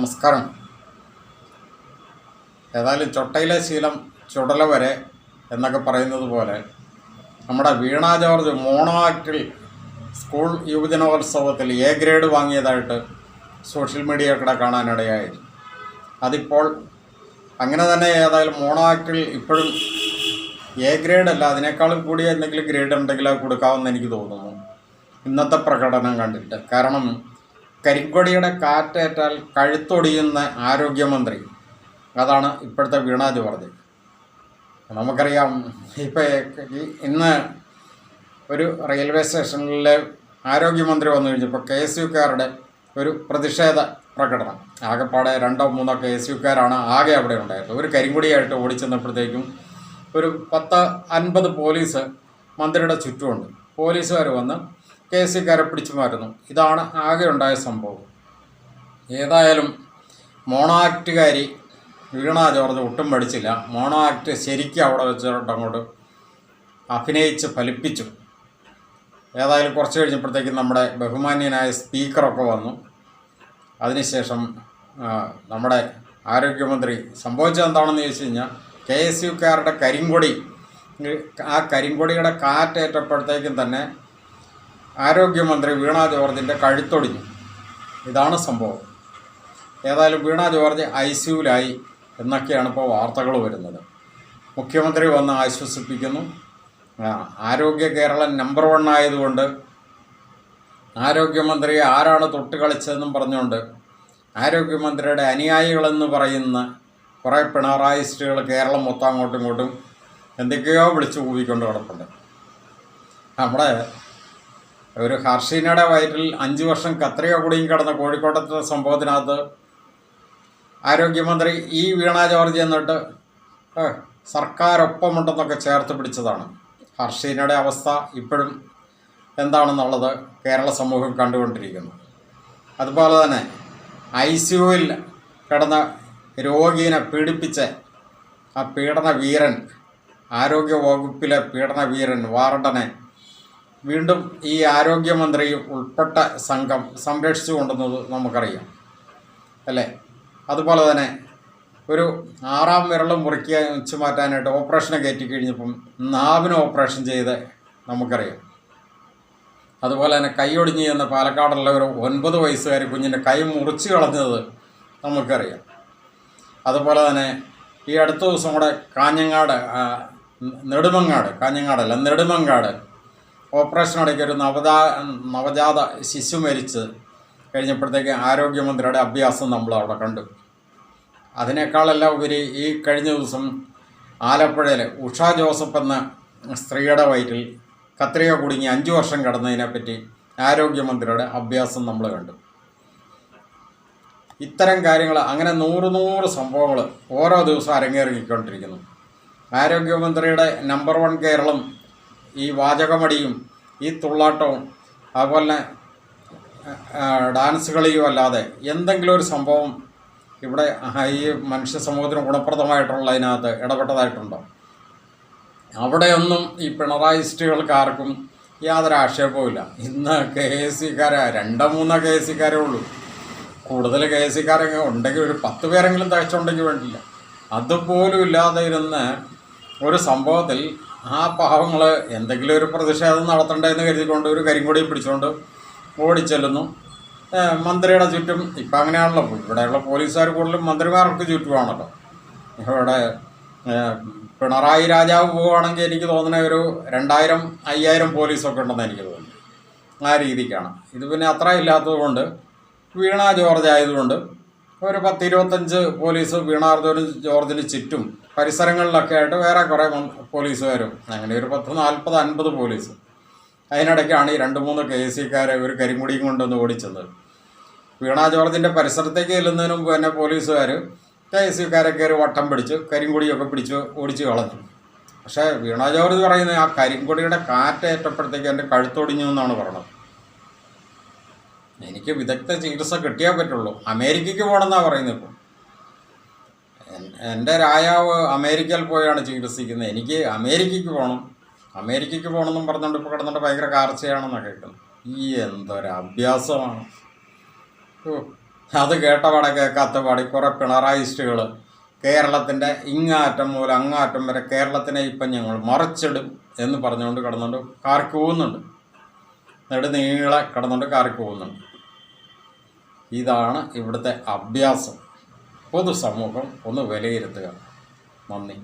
നമസ്കാരം. ഏതായാലും ചൊട്ടയിലെ ശീലം ചുടല വരെ എന്നൊക്കെ പറയുന്നത് പോലെ നമ്മുടെ വീണ ജോർജ് മോണോ ആക്ടിൽ സ്കൂൾ യുവജനോത്സവത്തിൽ എ ഗ്രേഡ് വാങ്ങിയതായിട്ട് സോഷ്യൽ മീഡിയയൊക്കെ കാണാനിടയായി. അതിപ്പോൾ അങ്ങനെ തന്നെ ഏതായാലും മോണോ ആക്ടിൽ ഇപ്പോഴും എ ഗ്രേഡ് അല്ല, അതിനേക്കാളും കൂടിയ എന്തെങ്കിലും ഗ്രേഡ് ഉണ്ടെങ്കിൽ അത് കൊടുക്കാമെന്ന് എനിക്ക് തോന്നുന്നു ഇന്നത്തെ പ്രകടനം കണ്ടിട്ട്. കാരണം കരിങ്കൊടിയുടെ കാറ്റേറ്റാൽ കഴുത്തൊടിയുന്ന ആരോഗ്യമന്ത്രി, അതാണ് ഇപ്പോഴത്തെ വീണ ജോർജ്. നമുക്കറിയാം, ഇന്ന് ഒരു റെയിൽവേ സ്റ്റേഷനിലെ ആരോഗ്യമന്ത്രി വന്നു കഴിഞ്ഞപ്പോൾ KSUക്കാരുടെ ഒരു പ്രതിഷേധ പ്രകടനം. ആകെപ്പാടെ 2-3 KSUക്കാരാണ് ആകെ അവിടെ ഉണ്ടായിരുന്നത്. ഒരു കരിങ്കൊടിയായിട്ട് ഓടിച്ചെന്നപ്പോഴത്തേക്കും ഒരു 10-50 പോലീസ് മന്ത്രിയുടെ ചുറ്റുമുണ്ട്. പോലീസുകാർ വന്ന് KSUക്കാരെ പിടിച്ചു മാറ്റുന്നു. ഇതാണ് ആകെ ഉണ്ടായ സംഭവം. ഏതായാലും മോണോ ആക്റ്റുകാരി വീണ ജോർജ് ഒട്ടും പഠിച്ചില്ല. മോണോ ആക്ട് ശരിക്കും അവിടെ വെച്ചിട്ടങ്ങോട്ട് അഭിനയിച്ച് ഫലിപ്പിച്ചു. ഏതായാലും കുറച്ച് കഴിഞ്ഞപ്പോഴത്തേക്കും നമ്മുടെ ബഹുമാന്യനായ സ്പീക്കറൊക്കെ വന്നു. അതിനുശേഷം നമ്മുടെ ആരോഗ്യമന്ത്രി സംഭവിച്ചത് എന്താണെന്ന് ചോദിച്ചു കഴിഞ്ഞാൽ, KSUക്കാരുടെ കരിങ്കൊടി, ആ കരിങ്കൊടിയുടെ കാറ്റേറ്റപ്പോഴത്തേക്കും തന്നെ ആരോഗ്യമന്ത്രി വീണ ജോർജിൻ്റെ കഴുത്തൊടിഞ്ഞു. ഇതാണ് സംഭവം. ഏതായാലും വീണ ജോർജ് ICUവിലായി എന്നൊക്കെയാണ് ഇപ്പോൾ വാർത്തകൾ വരുന്നത്. മുഖ്യമന്ത്രി വന്ന് ആശ്വസിപ്പിക്കുന്നു. ആരോഗ്യ കേരളം നമ്പർ 1 ആയതുകൊണ്ട് ആരോഗ്യമന്ത്രിയെ ആരാണ് തൊട്ട് കളിച്ചതെന്നും പറഞ്ഞുകൊണ്ട് ആരോഗ്യമന്ത്രിയുടെ അനുയായികളെന്ന് പറയുന്ന കുറേ പിണറായിസ്റ്റുകൾ കേരളം മൊത്തം അങ്ങോട്ടും ഇങ്ങോട്ടും എന്തൊക്കെയോ വിളിച്ചു കൂവിക്കൊണ്ട് കിടപ്പുണ്ട്. നമ്മുടെ ഒരു ഹർഷീനയുടെ വയറ്റിൽ 5 വർഷം കത്രിക കുടുങ്ങി കിടന്ന കോഴിക്കോട്ടത്തെ സംഭവത്തിനകത്ത് ആരോഗ്യമന്ത്രി വീണ ജോർജ് എന്നിട്ട് സർക്കാരൊപ്പമുണ്ടെന്നൊക്കെ ചേർത്ത് പിടിച്ചതാണ്. ഹർഷീനയുടെ അവസ്ഥ ഇപ്പോഴും എന്താണെന്നുള്ളത് കേരള സമൂഹം കണ്ടുകൊണ്ടിരിക്കുന്നു. അതുപോലെ തന്നെ ICUവിൽ കിടന്ന രോഗീനെ പീഡിപ്പിച്ച ആ പീഡന വീരൻ, ആരോഗ്യ വകുപ്പിലെ പീഡന വീരൻ വാർഡനെ വീണ്ടും ഈ ആരോഗ്യമന്ത്രി ഉൾപ്പെട്ട സംഘം സംരക്ഷിച്ചു കൊണ്ടുവന്നത് നമുക്കറിയാം അല്ലേ. അതുപോലെ തന്നെ ഒരു 6ാം വിരലും മുറിച്ച് മാറ്റാനായിട്ട് ഓപ്പറേഷനെ കയറ്റി കഴിഞ്ഞപ്പം നാവിന് ഓപ്പറേഷൻ ചെയ്ത് നമുക്കറിയാം. അതുപോലെ തന്നെ കൈയൊടിഞ്ഞ് എന്ന പാലക്കാടുള്ള ഒരു 9 വയസ്സുകാരി കുഞ്ഞിൻ്റെ കൈ മുറിച്ച് കളഞ്ഞത് നമുക്കറിയാം. അതുപോലെ തന്നെ ഈ അടുത്ത ദിവസം കൂടെ നെടുമങ്ങാട് ഓപ്പറേഷൻ ഇടയ്ക്ക് ഒരു നവജാത ശിശു മരിച്ച് കഴിഞ്ഞപ്പോഴത്തേക്ക് ആരോഗ്യമന്ത്രിയുടെ അഭ്യാസം നമ്മൾ അവിടെ കണ്ടു. അതിനേക്കാളെല്ലാം ഉപരി ഈ കഴിഞ്ഞ ദിവസം ആലപ്പുഴയിൽ ഉഷ ജോസഫ് എന്ന സ്ത്രീയുടെ വയറ്റിൽ കത്രിക കുടുങ്ങി 5 വർഷം കിടന്നതിനെപ്പറ്റി ആരോഗ്യമന്ത്രിയുടെ അഭ്യാസം നമ്മൾ കണ്ടു. ഇത്തരം കാര്യങ്ങൾ അങ്ങനെ 100 സംഭവങ്ങൾ ഓരോ ദിവസവും അരങ്ങേറിക്കൊണ്ടിരിക്കുന്നു. ആരോഗ്യമന്ത്രിയുടെ നമ്പർ 1 കേരളം ഈ വാചകമടിയും ഈ തുള്ളാട്ടവും അതുപോലെ ഡാൻസ് കളിയും അല്ലാതെ എന്തെങ്കിലും ഒരു സംഭവം ഇവിടെ ഈ മനുഷ്യ സമൂഹത്തിന് ഗുണപ്രദമായിട്ടുള്ളതിനകത്ത് ഇടപെട്ടതായിട്ടുണ്ടോ? അവിടെയൊന്നും ഈ പിണറായിസ്റ്റുകൾക്ക് ആർക്കും യാതൊരു ആക്ഷേപവുമില്ല. ഇന്ന് KSUക്കാരെ 2-3 KSUക്കാരേ ഉള്ളൂ. കൂടുതൽ KSUക്കാരൊക്കെ ഉണ്ടെങ്കിൽ ഒരു 10 പേരെങ്കിലും തയ്ച്ചുണ്ടെങ്കിൽ വേണ്ടില്ല. അതുപോലും ഇല്ലാതെ ഇരുന്ന് ഒരു സംഭവത്തിൽ ആ പാവങ്ങൾ എന്തെങ്കിലും ഒരു പ്രതിഷേധം നടത്തണ്ടെന്ന് കരുതിക്കൊണ്ട് ഒരു കരിങ്കൊടി പിടിച്ചുകൊണ്ട് ഓടിച്ചെല്ലുന്നു. മന്ത്രിയുടെ ചുറ്റും ഇപ്പം അങ്ങനെയാണല്ലോ, ഇവിടെയുള്ള പോലീസുകാർ കൂടുതലും മന്ത്രിമാർക്ക് ചുറ്റുമാണല്ലോ. ഇവിടെ പിണറായി രാജാവ് പോവുകയാണെങ്കിൽ എനിക്ക് തോന്നുന്നത് ഒരു 2000-5000 പോലീസൊക്കെ ഉണ്ടെന്ന് എനിക്ക് തോന്നുന്നു. ആ രീതിക്കാണ് ഇത്. പിന്നെ അത്ര ഇല്ലാത്തത് കൊണ്ട് വീണ ജോർജ് ആയതുകൊണ്ട് ഒരു 10-25 പോലീസ് വീണ ജോർജിന് ചുറ്റും പരിസരങ്ങളിലൊക്കെ ആയിട്ട് വേറെ കുറേ പോലീസുകാരും, അങ്ങനെ ഒരു 10-40-50 പോലീസ്. അതിനിടയ്ക്കാണ് ഈ 2-3 KSUക്കാരെ ഒരു കരിങ്കൊടിയും കൊണ്ടൊന്ന് ഓടിച്ചത്. വീണ ജോർജിൻ്റെ പരിസരത്തേക്ക് ചെല്ലുന്നതിന് മുമ്പ് തന്നെ പോലീസുകാർ KSUക്കാരെ കയറി വട്ടം പിടിച്ച് കരിങ്കൊടിയൊക്കെ പിടിച്ച് ഓടിച്ച് കളഞ്ഞു. പക്ഷേ വീണ ജോർജ് പറയുന്നത് ആ കരിങ്കൊടിയുടെ കാറ്റേറ്റപ്പോഴത്തേക്ക് എൻ്റെ കഴുത്തൊടിഞ്ഞു എന്നാണ് പറയണത്. എനിക്ക് വിദഗ്ധ ചികിത്സ കിട്ടിയാൽ പറ്റുള്ളൂ. അമേരിക്കയ്ക്ക് പോകണമെന്നാണ് പറയുന്നത്. ഇപ്പോൾ എൻ്റെ രാജാവ് അമേരിക്കയിൽ പോയാണ് ചികിത്സിക്കുന്നത്. എനിക്ക് അമേരിക്കയ്ക്ക് പോകണമെന്നും പറഞ്ഞുകൊണ്ട് ഇപ്പോൾ കിടന്നിട്ട് ഭയങ്കര കാർച്ചയാണെന്നാണ് കേൾക്കുന്നത്. ഈ എന്തൊരു അഭ്യാസമാണ്! അത് കേട്ടപാടെ കേൾക്കാത്ത പാടി കുറേ പിണറായിസ്റ്റുകൾ കേരളത്തിൻ്റെ ഇങ്ങാറ്റം മുതൽ അങ്ങാറ്റം വരെ കേരളത്തിനെ ഇപ്പം ഞങ്ങൾ മറിച്ചിടും എന്ന് പറഞ്ഞുകൊണ്ട് കിടന്നുകൊണ്ട് കാർക്ക് പോകുന്നുണ്ട്. നെടുനീളെ കിടന്നുകൊണ്ട് കാർക്ക് പോകുന്നുണ്ട്. ഇതാണ് ഇവിടുത്തെ അഭ്യാസം. പൊതുസമൂഹം ഒന്ന് വിലയിരുത്തുക. നന്ദി.